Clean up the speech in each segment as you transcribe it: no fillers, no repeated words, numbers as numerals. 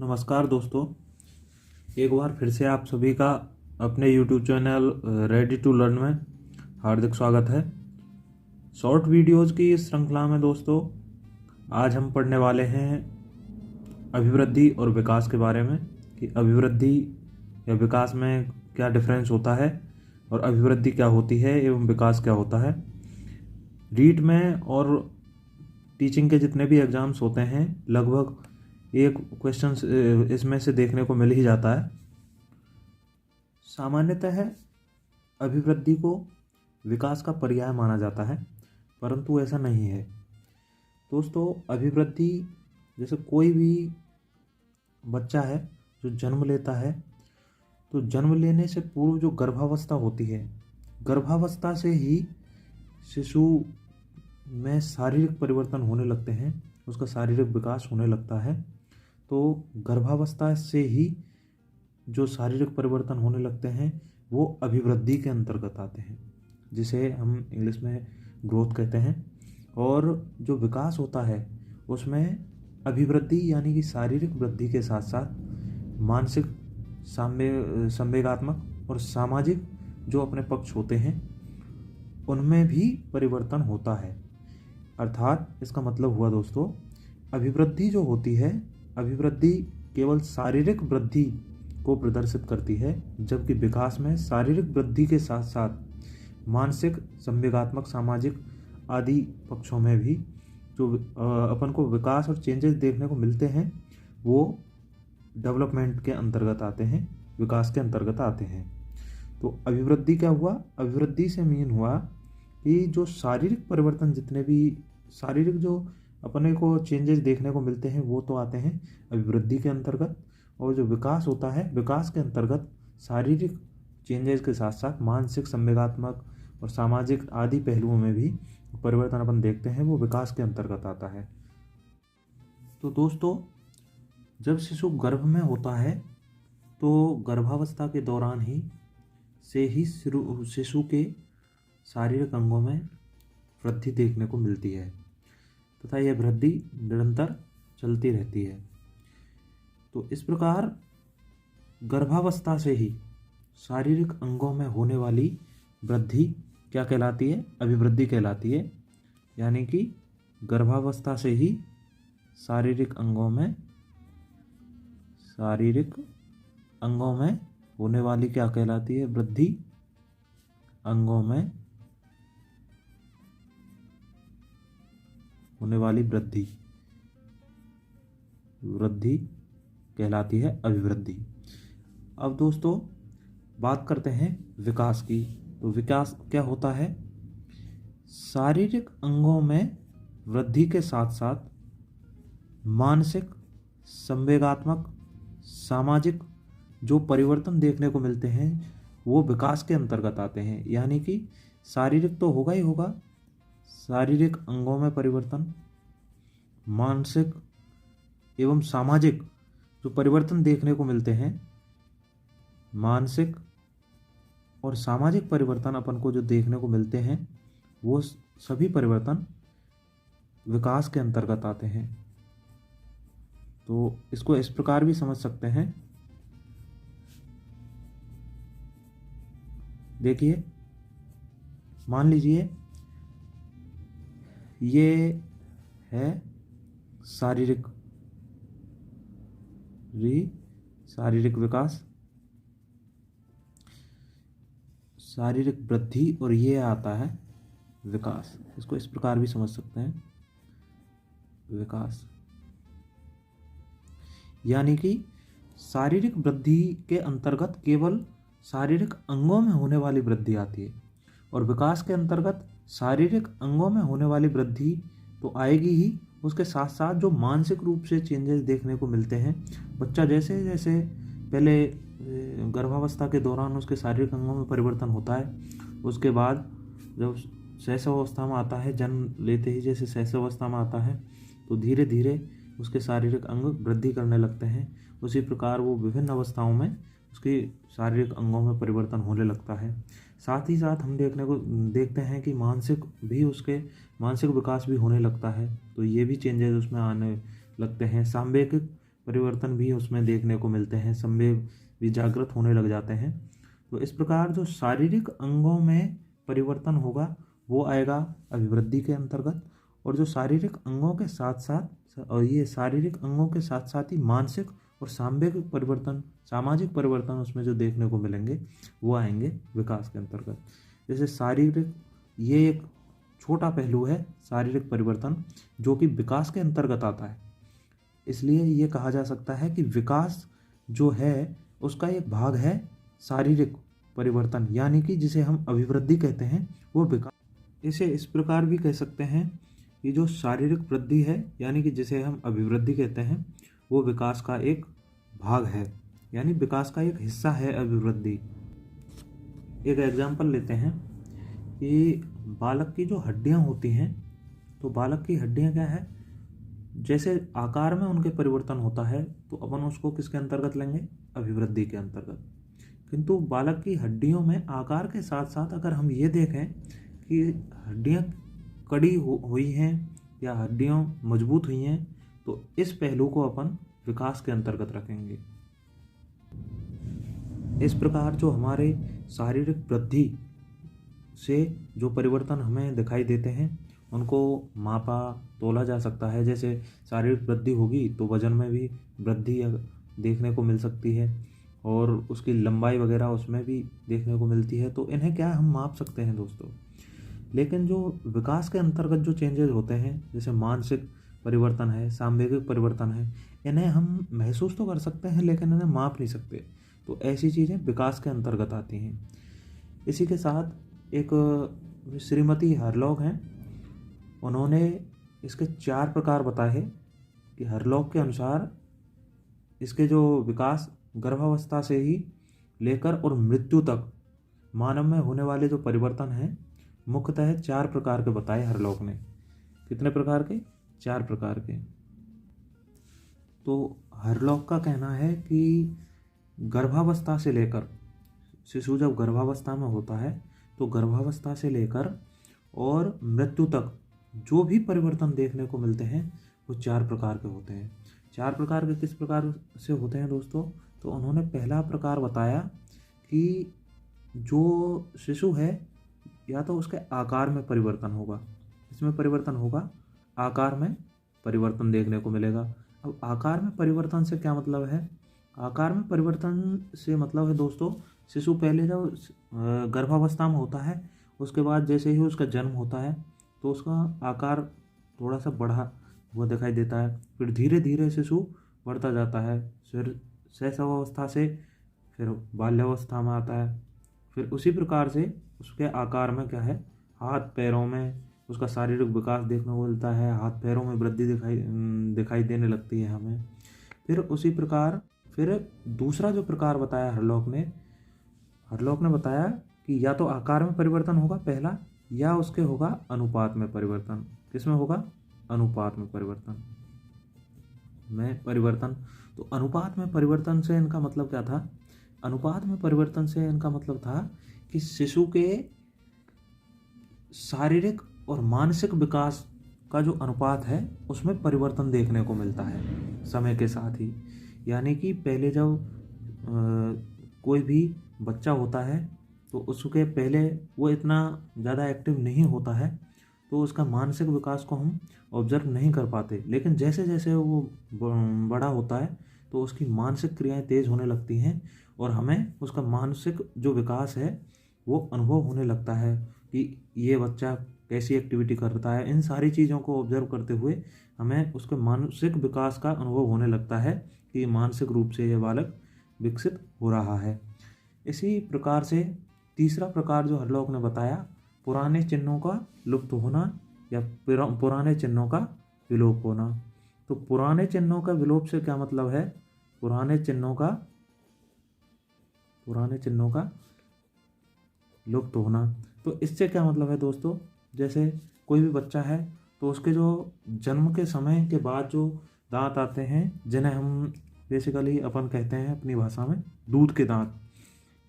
नमस्कार दोस्तों, एक बार फिर से आप सभी का अपने YouTube channel ready to learn में हार्दिक स्वागत है। शॉर्ट वीडियोज़ की इस श्रृंखला में दोस्तों आज हम पढ़ने वाले हैं अभिवृद्धि और विकास के बारे में कि अभिवृद्धि या विकास में क्या डिफरेंस होता है और अभिवृद्धि क्या होती है एवं विकास क्या होता है। रीट में और टीचिंग के जितने भी एग्ज़ाम्स होते हैं लगभग एक क्वेश्चन इसमें से देखने को मिल ही जाता है। सामान्यतः अभिवृद्धि को विकास का पर्याय माना जाता है, परंतु ऐसा नहीं है दोस्तों। अभिवृद्धि जैसे कोई भी बच्चा है जो जन्म लेता है, तो जन्म लेने से पूर्व जो गर्भावस्था होती है, गर्भावस्था से ही शिशु में शारीरिक परिवर्तन होने लगते हैं, उसका शारीरिक विकास होने लगता है। तो गर्भावस्था से ही जो शारीरिक परिवर्तन होने लगते हैं वो अभिवृद्धि के अंतर्गत आते हैं, जिसे हम इंग्लिश में ग्रोथ कहते हैं। और जो विकास होता है उसमें अभिवृद्धि यानी कि शारीरिक वृद्धि के साथ साथ मानसिक, संवेगात्मक और सामाजिक जो अपने पक्ष होते हैं उनमें भी परिवर्तन होता है। अर्थात इसका मतलब हुआ दोस्तों, अभिवृद्धि जो होती है, अभिवृद्धि केवल शारीरिक वृद्धि को प्रदर्शित करती है, जबकि विकास में शारीरिक वृद्धि के साथ साथ मानसिक, संवेगात्मक, सामाजिक आदि पक्षों में भी जो अपन को विकास और चेंजेस देखने को मिलते हैं वो डेवलपमेंट के अंतर्गत आते हैं, विकास के अंतर्गत आते हैं। तो अभिवृद्धि क्या हुआ? अभिवृद्धि से मीन हुआ कि जो शारीरिक परिवर्तन, जितने भी शारीरिक जो अपने को चेंजेस देखने को मिलते हैं वो तो आते हैं अभिवृद्धि के अंतर्गत, और जो विकास होता है विकास के अंतर्गत शारीरिक चेंजेस के साथ साथ मानसिक, संवेगात्मक और सामाजिक आदि पहलुओं में भी परिवर्तन अपन देखते हैं, वो विकास के अंतर्गत आता है। तो दोस्तों, जब शिशु गर्भ में होता है तो गर्भावस्था के दौरान ही से ही शिशु के शारीरिक अंगों में वृद्धि देखने को मिलती है तथा यह वृद्धि निरंतर चलती रहती है। तो इस प्रकार गर्भावस्था से ही शारीरिक अंगों में होने वाली वृद्धि क्या कहलाती है? अभिवृद्धि कहलाती है। यानी कि गर्भावस्था से ही शारीरिक अंगों में होने वाली क्या कहलाती है? वृद्धि। अंगों में होने वाली वृद्धि कहलाती है अभिवृद्धि। अब दोस्तों बात करते हैं विकास की। तो विकास क्या होता है? शारीरिक अंगों में वृद्धि के साथ साथ मानसिक, संवेगात्मक, सामाजिक जो परिवर्तन देखने को मिलते हैं वो विकास के अंतर्गत आते हैं। यानी कि शारीरिक तो होगा ही होगा, शारीरिक अंगों में परिवर्तन, मानसिक एवं सामाजिक जो परिवर्तन देखने को मिलते हैं, मानसिक और सामाजिक परिवर्तन अपन को जो देखने को मिलते हैं वो सभी परिवर्तन विकास के अंतर्गत आते हैं। तो इसको इस प्रकार भी समझ सकते हैं। देखिए, मान लीजिए ये है शारीरिक विकास, शारीरिक वृद्धि, और ये आता है विकास। इसको इस प्रकार भी समझ सकते हैं, विकास यानी कि शारीरिक वृद्धि के अंतर्गत केवल शारीरिक अंगों में होने वाली वृद्धि आती है, और विकास के अंतर्गत शारीरिक अंगों में होने वाली वृद्धि तो आएगी ही, उसके साथ साथ जो मानसिक रूप से चेंजेस देखने को मिलते हैं, बच्चा जैसे जैसे पहले गर्भावस्था के दौरान उसके शारीरिक अंगों में परिवर्तन होता है, उसके बाद जब शैशवावस्था में आता है, जन्म लेते ही जैसे शैशवावस्था में आता है तो धीरे धीरे उसके शारीरिक अंग वृद्धि करने लगते हैं। उसी प्रकार वो विभिन्न अवस्थाओं में उसके शारीरिक अंगों में परिवर्तन होने लगता है। साथ ही साथ हम देखते हैं कि मानसिक विकास भी होने लगता है, तो ये भी चेंजेस उसमें आने लगते हैं। सांवेगिक परिवर्तन भी उसमें देखने को मिलते हैं, संवेग भी जागृत होने लग जाते हैं। तो इस प्रकार जो शारीरिक अंगों में परिवर्तन होगा वो आएगा अभिवृद्धि के अंतर्गत। और जो शारीरिक अंगों के साथ साथ, और ये शारीरिक अंगों के साथ साथ ही मानसिक और सांवेगिक परिवर्तन, सामाजिक परिवर्तन उसमें जो देखने को मिलेंगे वो आएंगे विकास के अंतर्गत। जैसे शारीरिक, ये एक छोटा पहलू है शारीरिक परिवर्तन जो कि विकास के अंतर्गत आता है। इसलिए ये कहा जा सकता है कि विकास जो है उसका एक भाग है शारीरिक परिवर्तन, यानी कि जिसे हम अभिवृद्धि कहते हैं वो विकास। इसे इस प्रकार भी कह सकते हैं कि जो शारीरिक वृद्धि है, यानी कि जिसे हम अभिवृद्धि कहते हैं, वो विकास का एक भाग है, यानी विकास का एक हिस्सा है अभिवृद्धि। एक एग्जाम्पल लेते हैं कि बालक की जो हड्डियां होती हैं, तो बालक की हड्डियां क्या है, जैसे आकार में उनके परिवर्तन होता है तो अपन उसको किसके अंतर्गत लेंगे, अभिवृद्धि के अंतर्गत। किंतु बालक की हड्डियों में आकार के साथ साथ अगर हम ये देखें कि हड्डियां कड़ी हुई हैं या हड्डियां मजबूत हुई हैं, तो इस पहलू को अपन विकास के अंतर्गत रखेंगे। इस प्रकार जो हमारे शारीरिक वृद्धि से जो परिवर्तन हमें दिखाई देते हैं उनको मापा तोला जा सकता है। जैसे शारीरिक वृद्धि होगी तो वजन में भी वृद्धि देखने को मिल सकती है, और उसकी लंबाई वगैरह उसमें भी देखने को मिलती है। तो इन्हें क्या हम माप सकते हैं दोस्तों। लेकिन जो विकास के अंतर्गत जो चेंजेस होते हैं, जैसे मानसिक परिवर्तन है, सांवेगिक परिवर्तन है, इन्हें हम महसूस तो कर सकते हैं लेकिन इन्हें माप नहीं सकते। तो ऐसी चीज़ें विकास के अंतर्गत आती हैं। इसी के साथ एक श्रीमती हरलॉग हैं, उन्होंने इसके 4 प्रकार बताए हैं कि हरलॉग के अनुसार इसके जो विकास गर्भावस्था से ही लेकर और मृत्यु तक मानव में होने वाले जो परिवर्तन हैं मुख्यतः 4 प्रकार के बताए हरलॉग ने। कितने प्रकार के? 4 प्रकार के। तो हरलॉग का कहना है कि गर्भावस्था से लेकर, शिशु जब गर्भावस्था में होता है तो गर्भावस्था से लेकर और मृत्यु तक जो भी परिवर्तन देखने को मिलते हैं वो 4 प्रकार के होते हैं। 4 प्रकार के किस प्रकार से होते हैं दोस्तों? तो उन्होंने पहला प्रकार बताया कि जो शिशु है या तो उसके आकार में परिवर्तन होगा, इसमें परिवर्तन होगा, आकार में परिवर्तन देखने को मिलेगा। अब आकार में परिवर्तन से क्या मतलब है? आकार में परिवर्तन से मतलब है दोस्तों, शिशु पहले जब गर्भावस्था में होता है उसके बाद जैसे ही उसका जन्म होता है तो उसका आकार थोड़ा सा बढ़ा हुआ दिखाई देता है, फिर धीरे धीरे शिशु बढ़ता जाता है, फिर शैशवावस्था से फिर बाल्यावस्था में आता है, फिर उसी प्रकार से उसके आकार में क्या है, हाथ पैरों में उसका शारीरिक विकास देखने को मिलता है, हाथ पैरों में वृद्धि दिखाई देने लगती है हमें। फिर उसी प्रकार फिर दूसरा जो प्रकार बताया हरलॉग ने बताया कि या तो आकार में परिवर्तन होगा पहला, या उसके होगा अनुपात में परिवर्तन। किसमें होगा? अनुपात में परिवर्तन। तो अनुपात में परिवर्तन से इनका मतलब क्या था? अनुपात में परिवर्तन से इनका मतलब था कि शिशु के शारीरिक और मानसिक विकास का जो अनुपात है उसमें परिवर्तन देखने को मिलता है समय के साथ ही। यानी कि पहले जब कोई भी बच्चा होता है तो उसके पहले वो इतना ज़्यादा एक्टिव नहीं होता है, तो उसका मानसिक विकास को हम ऑब्जर्व नहीं कर पाते। लेकिन जैसे जैसे वो बड़ा होता है तो उसकी मानसिक क्रियाएं तेज़ होने लगती हैं और हमें उसका मानसिक जो विकास है वो अनुभव होने लगता है कि ये बच्चा कैसी एक्टिविटी करता है। इन सारी चीज़ों को ऑब्जर्व करते हुए हमें उसके मानसिक विकास का अनुभव होने लगता है कि मानसिक रूप से यह बालक विकसित हो रहा है। इसी प्रकार से तीसरा प्रकार जो हरलॉग ने बताया, पुराने चिन्हों का लुप्त होना या पुराने चिन्हों का विलोप होना। तो पुराने चिन्हों का विलोप से क्या मतलब है? पुराने चिन्हों का लुप्त होना। तो इससे क्या मतलब है दोस्तों? जैसे कोई भी बच्चा है तो उसके जो जन्म के समय के बाद जो दांत आते हैं, जिन्हें हम बेसिकली अपन कहते हैं अपनी भाषा में दूध के दांत,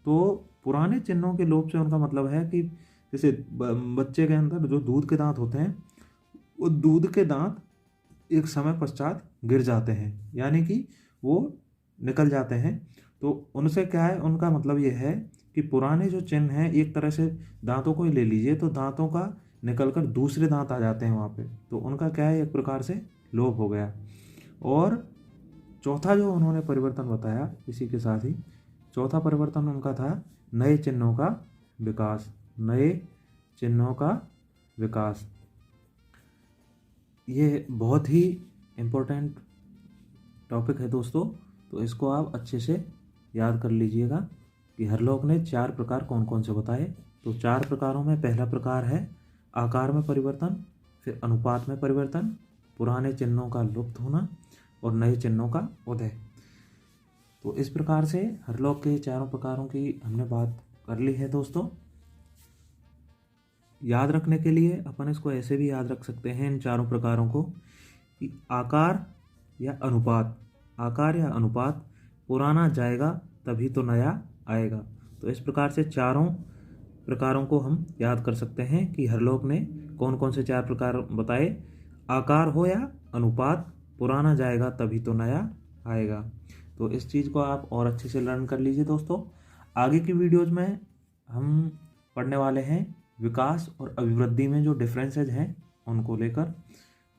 तो पुराने चिन्हों के लोप से उनका मतलब है कि जैसे बच्चे के अंदर जो दूध के दांत होते हैं वो दूध के दांत एक समय पश्चात गिर जाते हैं, यानी कि वो निकल जाते हैं। तो उनसे क्या है, उनका मतलब ये है कि पुराने जो चिन्ह हैं, एक तरह से दांतों को ही ले लीजिए तो दांतों का निकल कर दूसरे दांत आ जाते हैं वहाँ पे, तो उनका क्या है, एक प्रकार से लोप हो गया। और चौथा जो उन्होंने परिवर्तन बताया इसी के साथ ही, चौथा परिवर्तन उनका था नए चिन्हों का विकास। नए चिन्हों का विकास, ये बहुत ही इम्पोर्टेंट टॉपिक है दोस्तों। तो इसको आप अच्छे से याद कर लीजिएगा कि हरलोक ने 4 प्रकार कौन कौन से बताए। तो 4 प्रकारों में पहला प्रकार है आकार में परिवर्तन, फिर अनुपात में परिवर्तन, पुराने चिन्हों का लुप्त होना और नए चिन्हों का उदय। तो इस प्रकार से हरलोक के 4 प्रकारों की हमने बात कर ली है दोस्तों। याद रखने के लिए अपन इसको ऐसे भी याद रख सकते हैं इन 4 प्रकारों को कि आकार या अनुपात, आकार या अनुपात, पुराना जाएगा तभी तो नया आएगा। तो इस प्रकार से चारों प्रकारों को हम याद कर सकते हैं कि हरलोक ने कौन कौन से 4 प्रकार बताए। आकार हो या अनुपात, पुराना जाएगा तभी तो नया आएगा। तो इस चीज़ को आप और अच्छे से लर्न कर लीजिए दोस्तों। आगे की वीडियोज़ में हम पढ़ने वाले हैं विकास और अभिवृद्धि में जो डिफरेंसेज हैं उनको लेकर।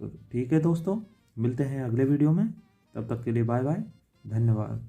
तो ठीक है दोस्तों, मिलते हैं अगले वीडियो में, तब तक के लिए बाय बाय, धन्यवाद।